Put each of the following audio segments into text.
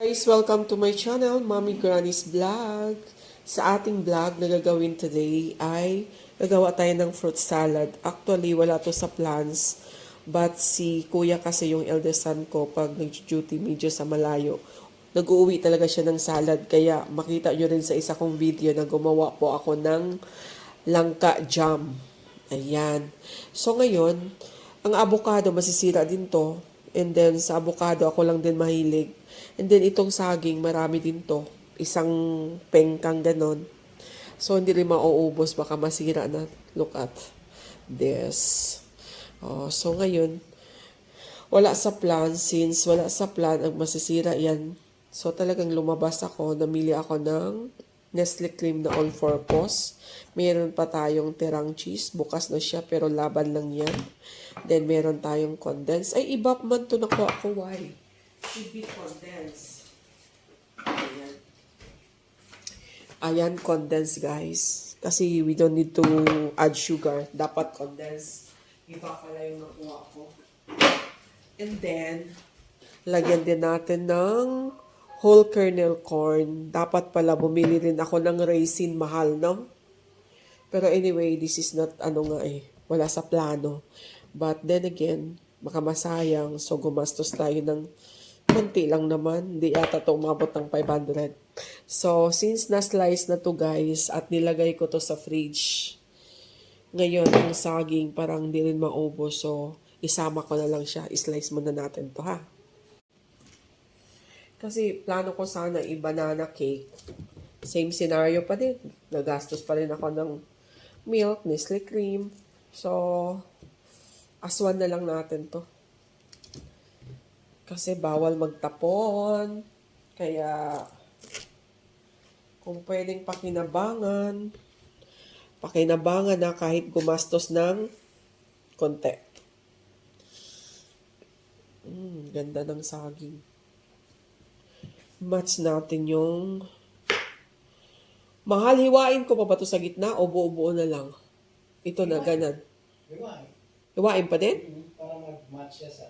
Guys, welcome to my channel, Mommy Granny's Vlog. Sa ating vlog na gagawin today ay gagawa tayo ng fruit salad. Actually, wala to sa plans. But si kuya kasi yung eldest son ko pag nag-duty medyo sa malayo. Nag-uwi talaga siya ng salad. Kaya makita nyo rin sa isa kong video na gumawa po ako ng langka jam. Ayan. So ngayon, ang avocado masisira din to. And then sa avocado ako lang din mahilig. And then itong saging marami din to. Isang pengkang ganon. So hindi rin mauubos, baka masira na. Look at this. Oh, so ngayon, wala sa plan. Since wala sa plan, ang masisira yan. So talagang lumabas ako, namili ako ng Nestle cream na all-purpose. Meron pa tayong tirang cheese. Bukas na siya pero laban lang yan. Then meron tayong condensed. Ay, iba man to nakuha ko. Why? Should be condensed. Ayan. Ayan, condensed guys. Kasi we don't need to add sugar. Dapat condensed. Iba pala yung nakuha ko. And then, lagyan din natin ng whole kernel corn. Dapat pala bumili rin ako ng raisin, mahal, no? Pero anyway, this is not, wala sa plano. But then again, baka masayang, so gumastos tayo ng konti lang naman. Hindi yata ito umabot ng 500. So, since na-slice na to guys, at nilagay ko to sa fridge, ngayon, ang saging parang hindi rin maubos. So, isama ko na lang siya. I-slice muna natin to, ha? Kasi plano ko sana i-banana cake. Same scenario pa din. Nagastos pa rin ako ng milk, Nestle cream. So, aswan na lang natin to. Kasi bawal magtapon. Kaya, kung pwedeng pakinabangan na kahit gumastos ng konti. Ganda ng saging. Match natin yung mahal. Hiwain ko pa ba ito sa gitna o buo-buo na lang? Ito na, ganun. Hiwain. Hiwain pa din? Para mag-match siya sa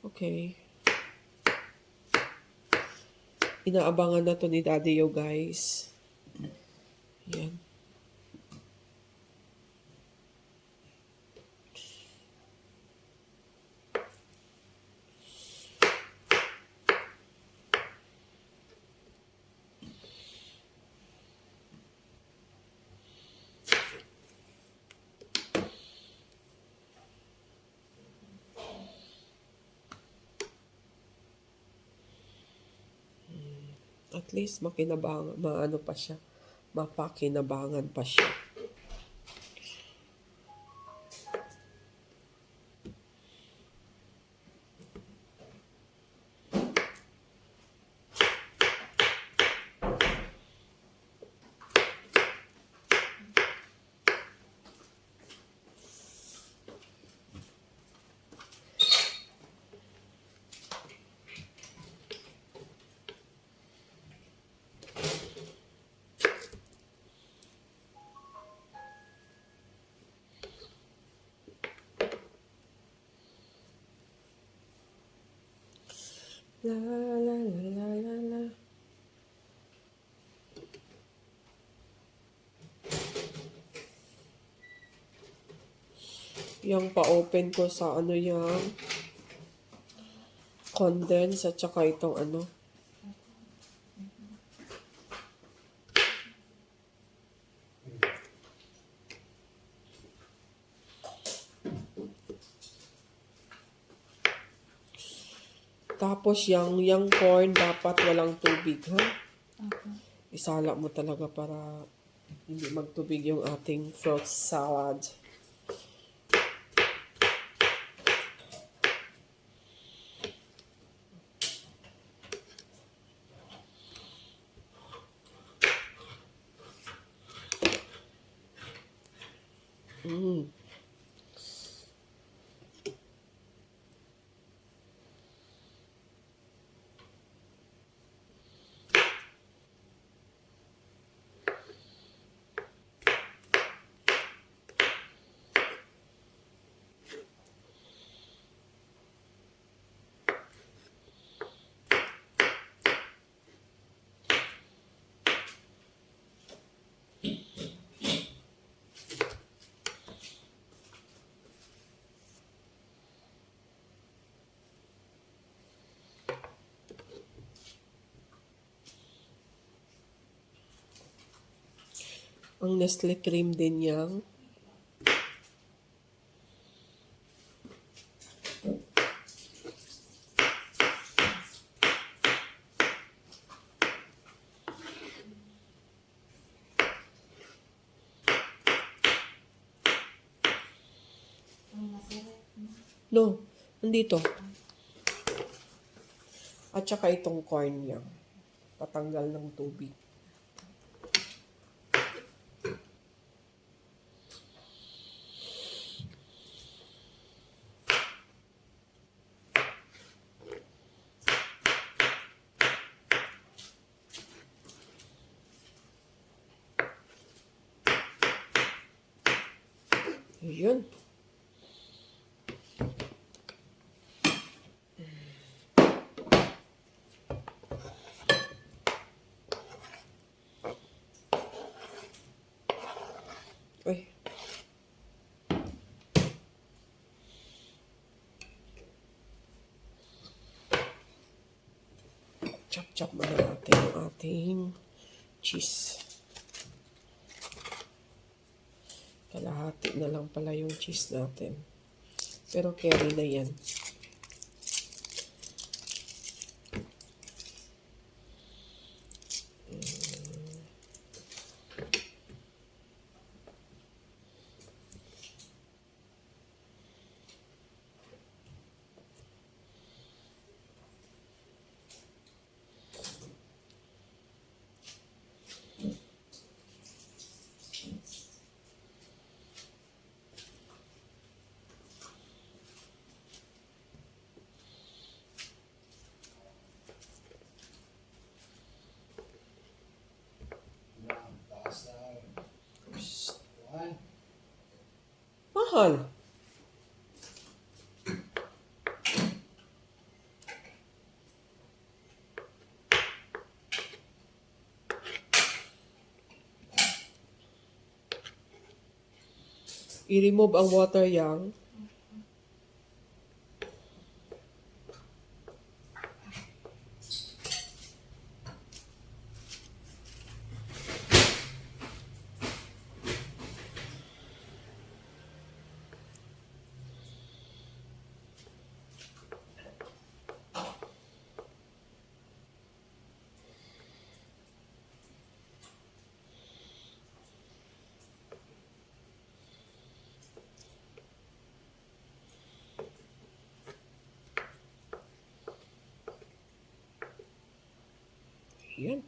Okay. Inaabangan na to ni Daddy Yo, guys. Yan. At least mapakinabangan pa siya. La la la la la la. Yung pa-open ko sa yung condense at saka itong Tapos yung corn dapat walang tubig, ha? Isala mo talaga para hindi magtubig yung ating fruit salad. Ang Nestle cream din yang. No, nandito. At saka itong corn yang. Patanggal ng tubig. Yun. Uy. Chop-chop muna natin yung ating cheese. Kalahati na lang pala yung cheese natin. Pero carry na yan. Basta. One. Mahal. I-remove ang water yang. Yan.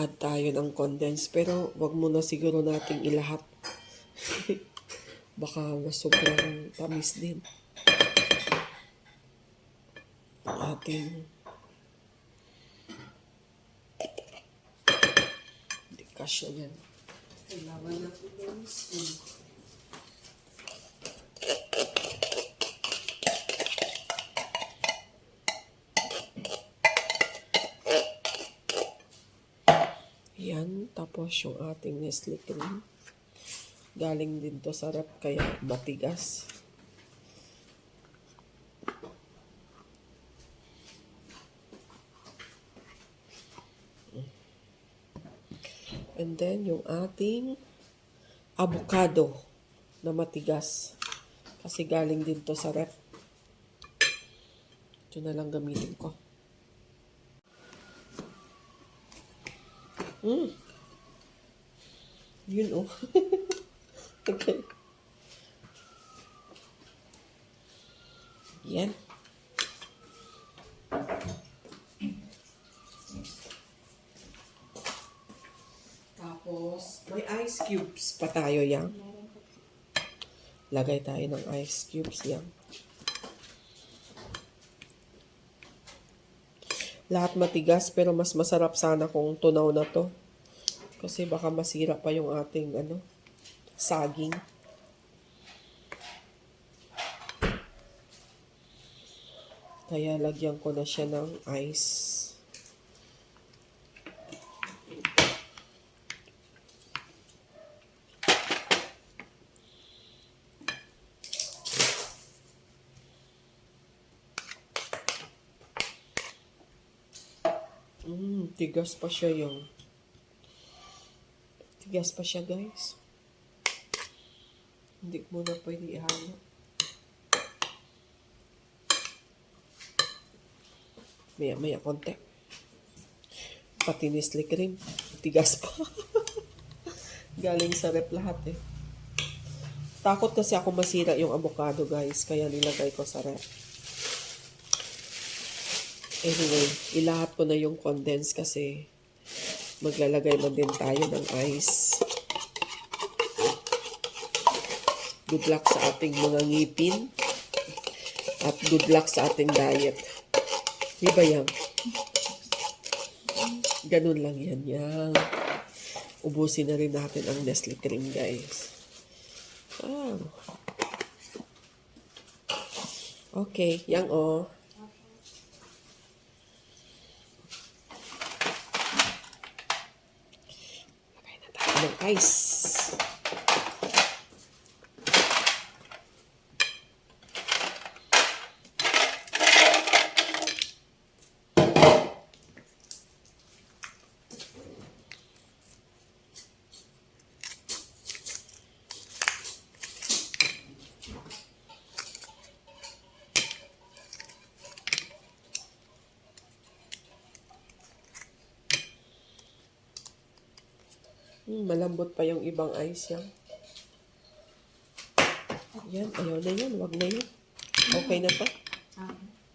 Add tayo ng condense pero wag muna siguro nating ilahat. Baka mas sobrang tamis din. Ang ating hindi kasya yan. Kailangan natin ng spoon. Yan, tapos yung ating Nestle cream. Galing din to sa rep kaya matigas. And then yung ating avocado na matigas. Kasi galing din to sa rep. Ito na lang gamitin ko. Yun oh. Okay. Yan. Tapos, may ice cubes pa tayo yan. Lagay tayo ng ice cubes yan. Lahat matigas pero mas masarap sana kung tunaw na to. Kasi baka masira pa yung ating saging. Kaya lagyan ko na siya ng ice. Tigas pa siya yung. Tigas pa siya, guys. Hindi mo na pwede ihalo. Maya-maya konti. Pati Nestle cream. Tigas pa. Galing sa rep lahat eh. Takot kasi ako masira yung avocado, guys. Kaya nilagay ko sa rep. Anyway, ilahat ko na yung condense kasi maglalagay man din tayo ng ice. Good luck sa ating mga ngipin. At good luck sa ating diet. Di ba yan? Ganun lang yan. Ubusin na rin natin ang Nestle cream, guys. Wow. Okay, yan o. Lagay na tayo ng ice. Malambot pa yung ibang ice yan. Yan, ayaw na yan. Wag na yan. Okay na pa?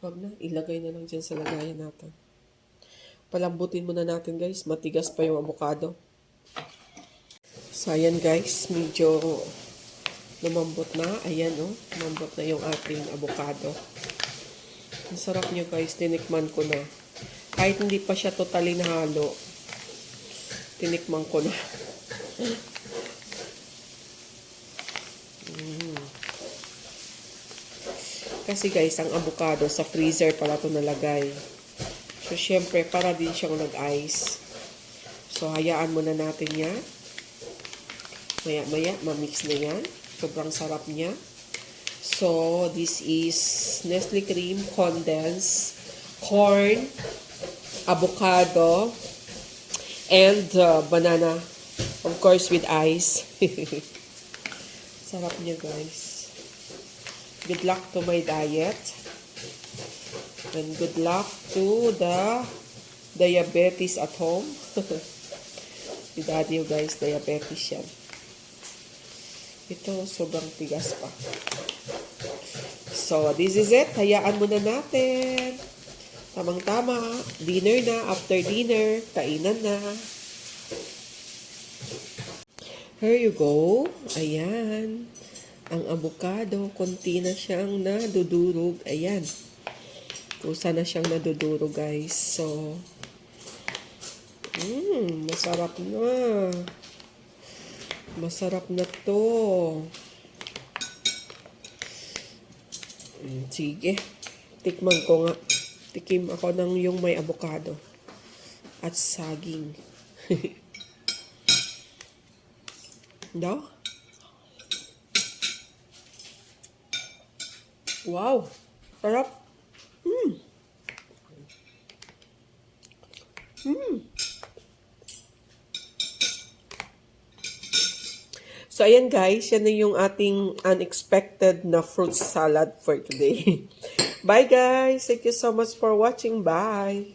Wag na. Ilagay na lang dyan sa lagayan natin. Palambutin muna natin, guys. Matigas pa yung avocado. So, ayan, guys. Medyo lumambot na. Ayan, oh. Lumambot na yung ating avocado. Ang sarap niya, guys. Tinikman ko na. Kahit hindi pa siya totally nahalo, tinikman ko na. Kasi guys, ang avocado sa freezer pala ito nalagay. So, syempre, para din siyang nag-ice. So, hayaan muna natin yan. Maya-maya, mamix na yan. Sobrang sarap niya. So, this is Nestle cream, condensed, corn, avocado, and banana. Of course, with ice. Sarap niya, guys. Good luck to my diet. And good luck to the diabetes at home. Si daddy, guys, diabetes yan. Ito, sobrang tigas pa. So, this is it. Hayaan muna natin. Tamang-tama. Dinner na. After dinner, kainan na. Here you go. Ayan. Ang avocado, konti na siyang nadudurog. Ayan. Kusa na siyang nadudurog, guys. So, masarap na. Masarap na to. Sige. Tikman ko nga. Tikim ako ng yung may avocado. At saging. No? Wow. Sarap. So, ayan guys. Yan na yung ating unexpected na fruit salad for today. Bye guys. Thank you so much for watching. Bye.